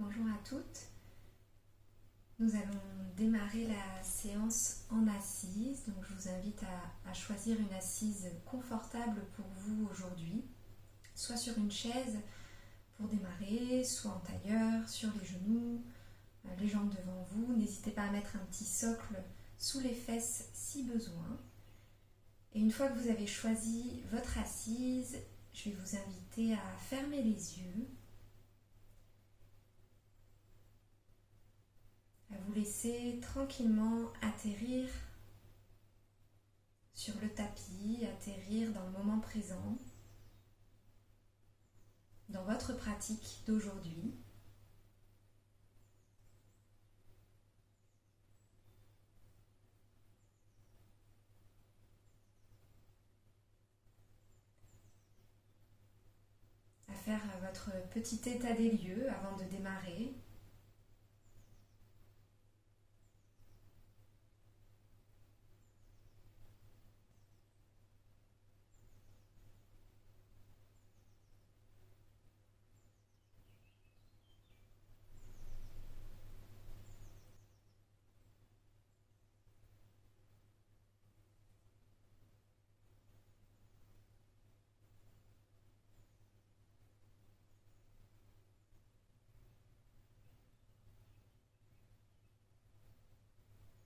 Bonjour à toutes. Nous allons démarrer la séance en assise. Donc je vous invite à choisir une assise confortable pour vous aujourd'hui, soit sur une chaise pour démarrer, soit en tailleur, sur les genoux, les jambes devant vous. N'hésitez pas à mettre un petit socle sous les fesses si besoin. Et une fois que vous avez choisi votre assise, je vais vous inviter à fermer les yeux, à vous laisser tranquillement atterrir sur le tapis, atterrir dans le moment présent, dans votre pratique d'aujourd'hui. À faire votre petit état des lieux avant de démarrer.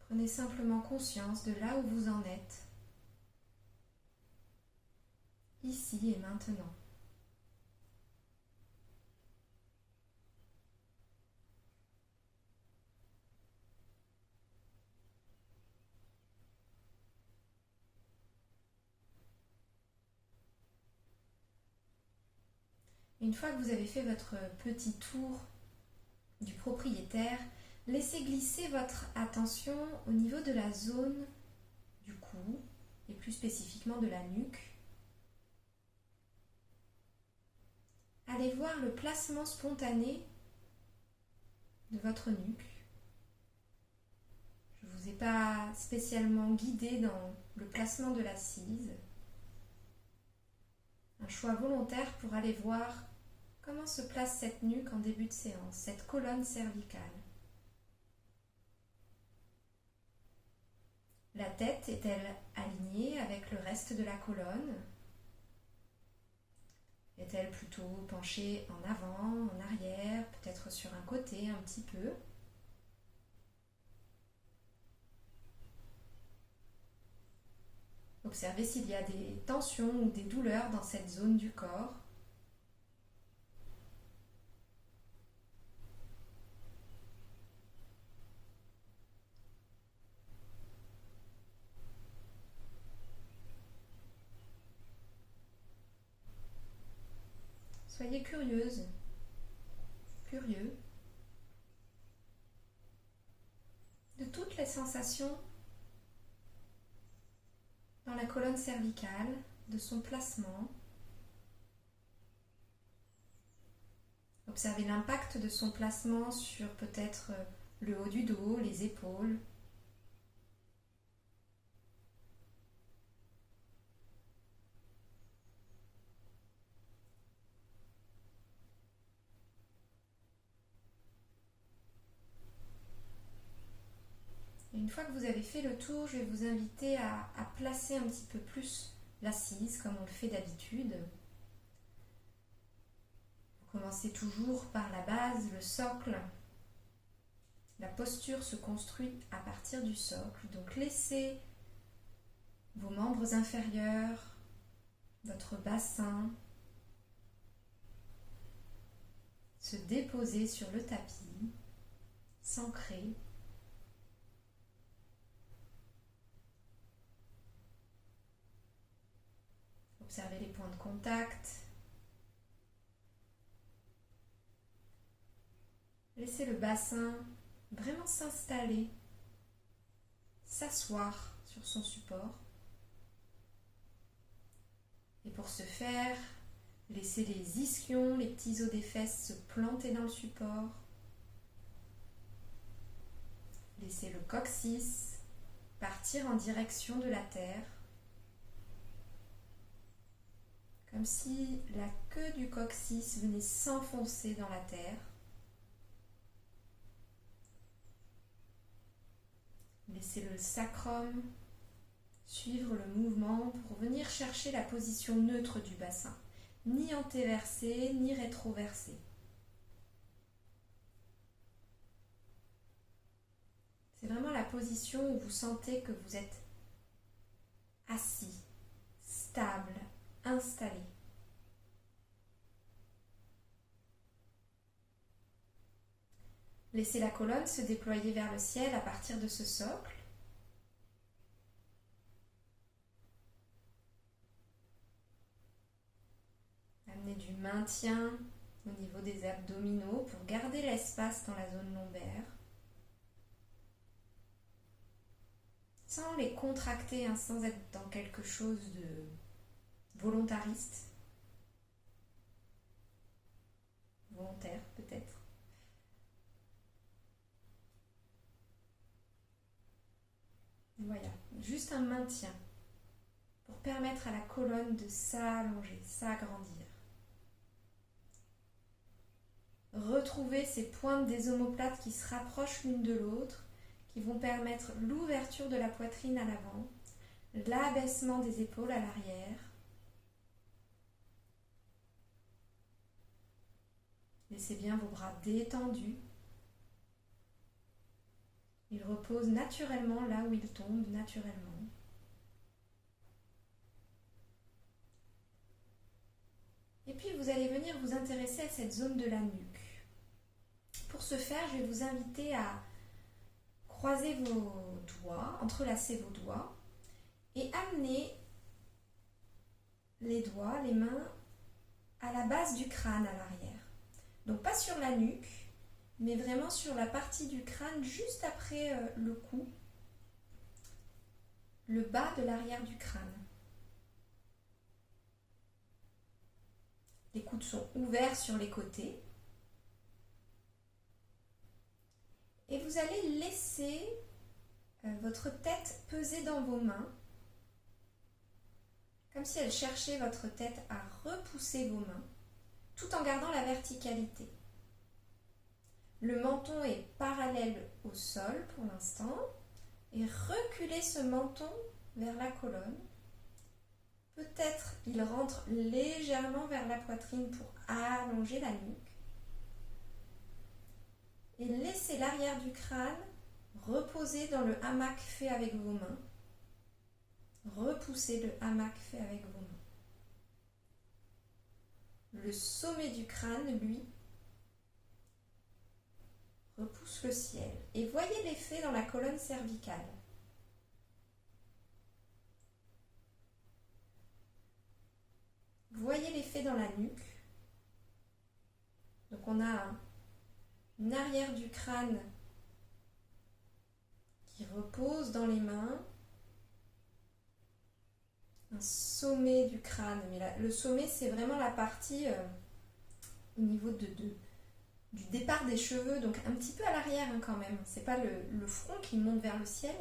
Prenez simplement conscience de là où vous en êtes, ici et maintenant. Une fois que vous avez fait votre petit tour du propriétaire, laissez glisser votre attention au niveau de la zone du cou et plus spécifiquement de la nuque. Allez voir le placement spontané de votre nuque. Je ne vous ai pas spécialement guidé dans le placement de l'assise. Un choix volontaire pour aller voir comment se place cette nuque en début de séance, cette colonne cervicale. La tête est-elle alignée avec le reste de la colonne? Est-elle plutôt penchée en avant, en arrière, peut-être sur un côté un petit peu? Observez s'il y a des tensions ou des douleurs dans cette zone du corps. Soyez curieuse, curieux de toutes les sensations dans la colonne cervicale, de son placement. Observez l'impact de son placement sur peut-être le haut du dos, les épaules. Et une fois que vous avez fait le tour, je vais vous inviter à placer un petit peu plus l'assise comme on le fait d'habitude. Vous commencez toujours par la base, le socle. La posture se construit à partir du socle. Donc laissez vos membres inférieurs, votre bassin se déposer sur le tapis, s'ancrer. Observez les points de contact. Laissez le bassin vraiment s'installer, s'asseoir sur son support. Et pour ce faire, laissez les ischions, les petits os des fesses se planter dans le support. Laissez le coccyx partir en direction de la terre. Comme si la queue du coccyx venait s'enfoncer dans la terre. Laissez le sacrum suivre le mouvement pour venir chercher la position neutre du bassin, ni antéversé, ni rétroversé. C'est vraiment la position où vous sentez que vous êtes assis, stable, installé. Laissez la colonne se déployer vers le ciel à partir de ce socle. Amenez du maintien au niveau des abdominaux pour garder l'espace dans la zone lombaire. Sans les contracter, sans être dans quelque chose de volontariste. Volontaire peut-être. Voilà, juste un maintien pour permettre à la colonne de s'allonger, s'agrandir. Retrouvez ces pointes des omoplates qui se rapprochent l'une de l'autre, qui vont permettre l'ouverture de la poitrine à l'avant, l'abaissement des épaules à l'arrière. Laissez bien vos bras détendus. Ils reposent naturellement là où ils tombent, naturellement. Et puis vous allez venir vous intéresser à cette zone de la nuque. Pour ce faire, je vais vous inviter à croiser vos doigts, entrelacer vos doigts et amener les doigts, les mains à la base du crâne à l'arrière. Donc pas sur la nuque, mais vraiment sur la partie du crâne juste après le cou, le bas de l'arrière du crâne. Les coudes sont ouverts sur les côtés. Et vous allez laisser votre tête peser dans vos mains, comme si elle cherchait votre tête à repousser vos mains, tout en gardant la verticalité. Le menton est parallèle au sol pour l'instant, et reculez ce menton vers la colonne. Peut-être il rentre légèrement vers la poitrine pour allonger la nuque. Et laissez l'arrière du crâne reposer dans le hamac fait avec vos mains. Repoussez le hamac fait avec vos mains. Le sommet du crâne, lui, repousse le ciel. Et voyez l'effet dans la colonne cervicale. Voyez l'effet dans la nuque. Donc on a une arrière du crâne qui repose dans les mains, un sommet du crâne, mais là, le sommet c'est vraiment la partie au niveau du départ des cheveux, donc un petit peu à l'arrière quand même, c'est pas le front qui monte vers le ciel,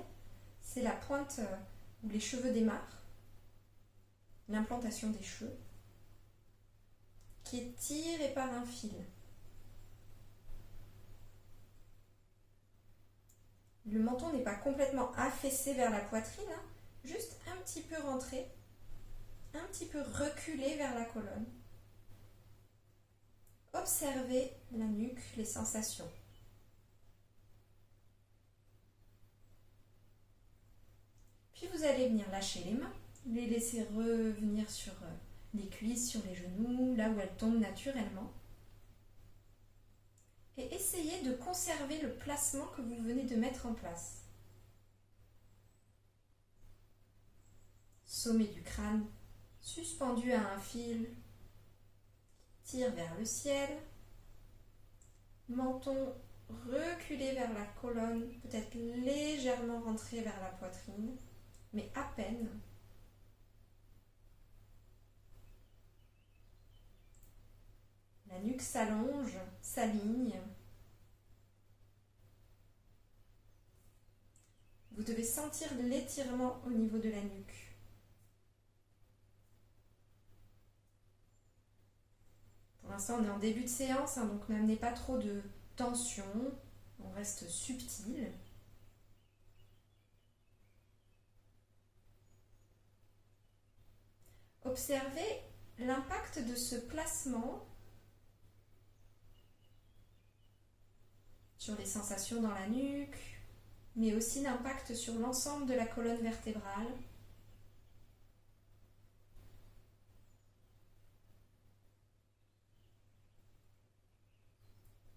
c'est la pointe où les cheveux démarrent, l'implantation des cheveux, qui est tirée par un fil. Le menton n'est pas complètement affaissé vers la poitrine, juste un petit peu rentré, un petit peu reculé vers la colonne. Observez la nuque, les sensations. Puis vous allez venir lâcher les mains, les laisser revenir sur les cuisses, sur les genoux, là où elles tombent naturellement. Et essayez de conserver le placement que vous venez de mettre en place. Sommet du crâne suspendu à un fil, tire vers le ciel. Menton reculé vers la colonne, peut-être légèrement rentré vers la poitrine, mais à peine. La nuque s'allonge, s'aligne. Vous devez sentir l'étirement au niveau de la nuque. Pour l'instant, on est en début de séance, donc n'amenez pas trop de tension. On reste subtil. Observez l'impact de ce placement sur les sensations dans la nuque, mais aussi l'impact sur l'ensemble de la colonne vertébrale.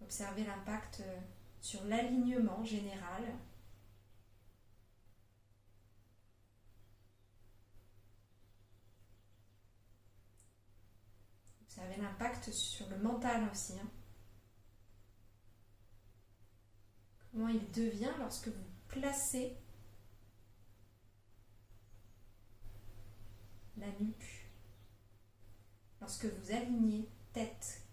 Observez l'impact sur l'alignement général. Observez l'impact sur le mental aussi. Comment il devient lorsque vous placez la nuque, lorsque vous alignez tête,